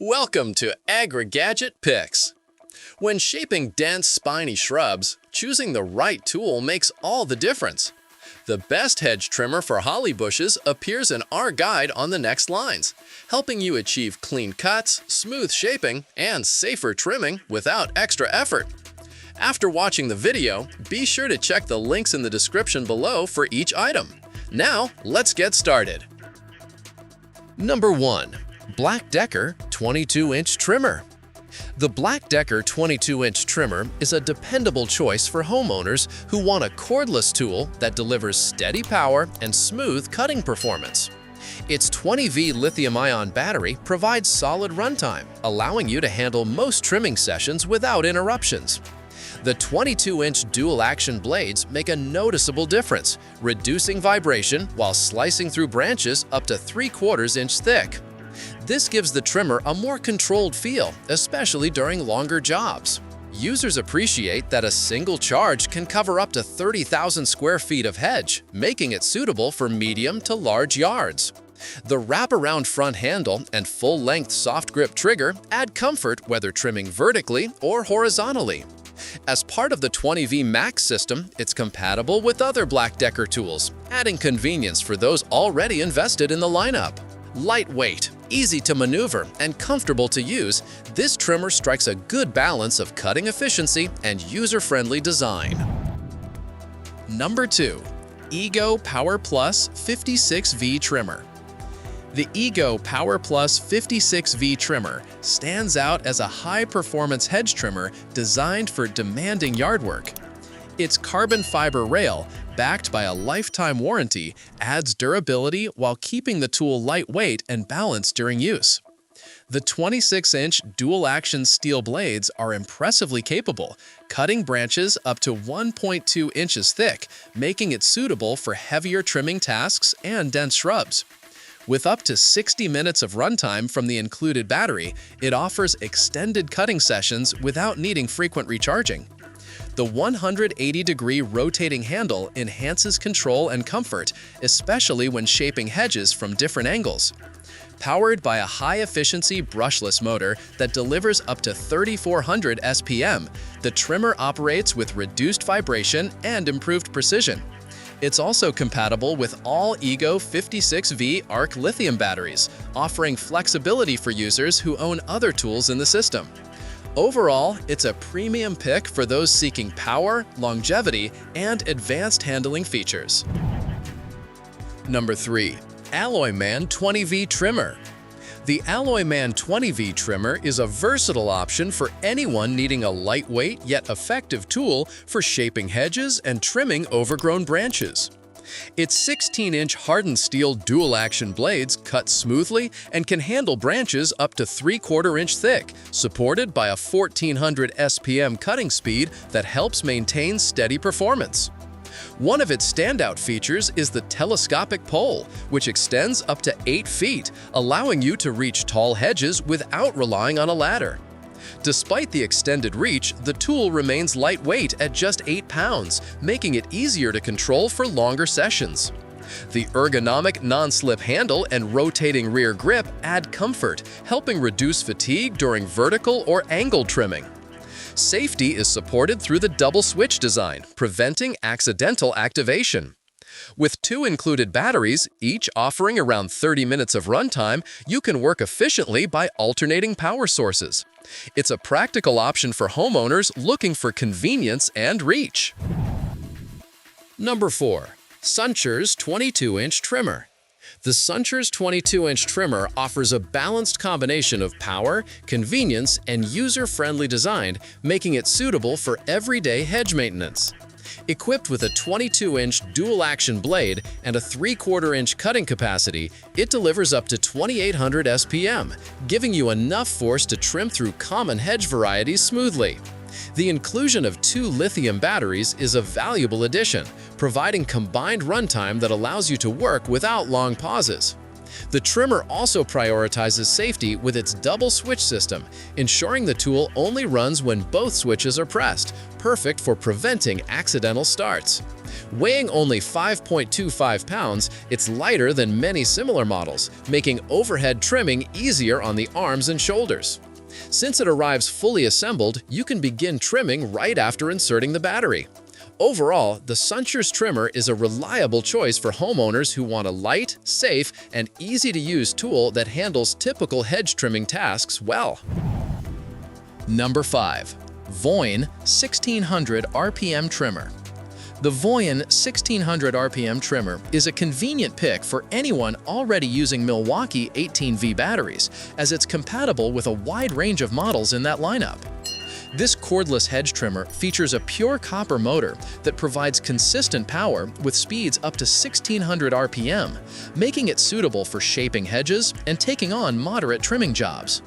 Welcome to Agri-Gadget Picks. When shaping dense, spiny shrubs, choosing the right tool makes all the difference. The best hedge trimmer for holly bushes appears in our guide on the next lines, helping you achieve clean cuts, smooth shaping, and safer trimming without extra effort. After watching the video, be sure to check the links in the description below for each item. Now, let's get started. Number 1. BLACK+DECKER 22-inch Trimmer. The BLACK+DECKER 22-inch trimmer is a dependable choice for homeowners who want a cordless tool that delivers steady power and smooth cutting performance. Its 20V lithium-ion battery provides solid runtime, allowing you to handle most trimming sessions without interruptions. The 22-inch dual-action blades make a noticeable difference, reducing vibration while slicing through branches up to 3/4 inch thick. This gives the trimmer a more controlled feel, especially during longer jobs. Users appreciate that a single charge can cover up to 30,000 square feet of hedge, making it suitable for medium to large yards. The wraparound front handle and full-length soft grip trigger add comfort whether trimming vertically or horizontally. As part of the 20V Max system, it's compatible with other BLACK+DECKER tools, adding convenience for those already invested in the lineup. Lightweight, easy to maneuver, and comfortable to use, this trimmer strikes a good balance of cutting efficiency and user-friendly design. Number 2. EGO Power Plus 56V Trimmer. The EGO Power Plus 56V trimmer stands out as a high-performance hedge trimmer designed for demanding yard work. Its carbon fiber rail, backed by a lifetime warranty, adds durability while keeping the tool lightweight and balanced during use. The 26-inch dual-action steel blades are impressively capable, cutting branches up to 1.2 inches thick, making it suitable for heavier trimming tasks and dense shrubs. With up to 60 minutes of runtime from the included battery, it offers extended cutting sessions without needing frequent recharging. The 180-degree rotating handle enhances control and comfort, especially when shaping hedges from different angles. Powered by a high-efficiency brushless motor that delivers up to 3,400 SPM, the trimmer operates with reduced vibration and improved precision. It's also compatible with all EGO 56V ARC lithium batteries, offering flexibility for users who own other tools in the system. Overall, it's a premium pick for those seeking power, longevity, and advanced handling features. Number 3. Alloyman 20V Trimmer. The Alloyman 20V trimmer is a versatile option for anyone needing a lightweight yet effective tool for shaping hedges and trimming overgrown branches. Its 16-inch hardened steel dual-action blades cut smoothly and can handle branches up to 3/4 inch thick, supported by a 1,400 SPM cutting speed that helps maintain steady performance. One of its standout features is the telescopic pole, which extends up to 8 feet, allowing you to reach tall hedges without relying on a ladder. Despite the extended reach, the tool remains lightweight at just 8 pounds, making it easier to control for longer sessions. The ergonomic non-slip handle and rotating rear grip add comfort, helping reduce fatigue during vertical or angled trimming. Safety is supported through the double switch design, preventing accidental activation. With 2 included batteries, each offering around 30 minutes of runtime, you can work efficiently by alternating power sources. It's a practical option for homeowners looking for convenience and reach. Number 4. Sunchers 22-inch Trimmer. The Sunchers 22-inch trimmer offers a balanced combination of power, convenience, and user-friendly design, making it suitable for everyday hedge maintenance. Equipped with a 22-inch dual-action blade and a 3/4 inch cutting capacity, it delivers up to 2,800 SPM, giving you enough force to trim through common hedge varieties smoothly. The inclusion of 2 lithium batteries is a valuable addition, providing combined runtime that allows you to work without long pauses. The trimmer also prioritizes safety with its double switch system, ensuring the tool only runs when both switches are pressed, perfect for preventing accidental starts. Weighing only 5.25 pounds, it's lighter than many similar models, making overhead trimming easier on the arms and shoulders. Since it arrives fully assembled, you can begin trimming right after inserting the battery. Overall, the Sunchers trimmer is a reliable choice for homeowners who want a light, safe, and easy-to-use tool that handles typical hedge trimming tasks well. Number 5. VOINN 1600 RPM Trimmer. The VOINN 1600 RPM trimmer is a convenient pick for anyone already using Milwaukee 18V batteries, as it's compatible with a wide range of models in that lineup. This cordless hedge trimmer features a pure copper motor that provides consistent power with speeds up to 1600 RPM, making it suitable for shaping hedges and taking on moderate trimming jobs.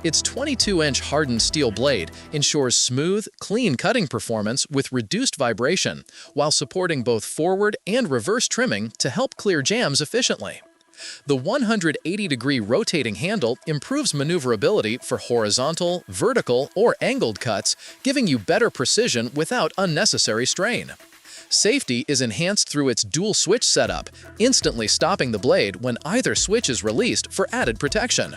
Its 22-inch hardened steel blade ensures smooth, clean cutting performance with reduced vibration, while supporting both forward and reverse trimming to help clear jams efficiently. The 180-degree rotating handle improves maneuverability for horizontal, vertical, or angled cuts, giving you better precision without unnecessary strain. Safety is enhanced through its dual switch setup, instantly stopping the blade when either switch is released for added protection.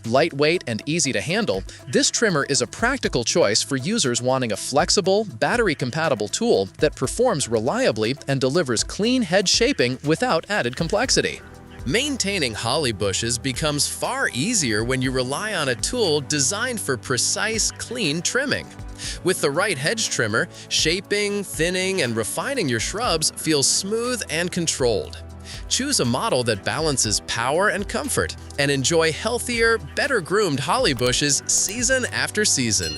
Lightweight and easy to handle, this trimmer is a practical choice for users wanting a flexible, battery-compatible tool that performs reliably and delivers clean hedge shaping without added complexity. Maintaining holly bushes becomes far easier when you rely on a tool designed for precise, clean trimming. With the right hedge trimmer, shaping, thinning, and refining your shrubs feels smooth and controlled. Choose a model that balances power and comfort, and enjoy healthier, better-groomed holly bushes season after season.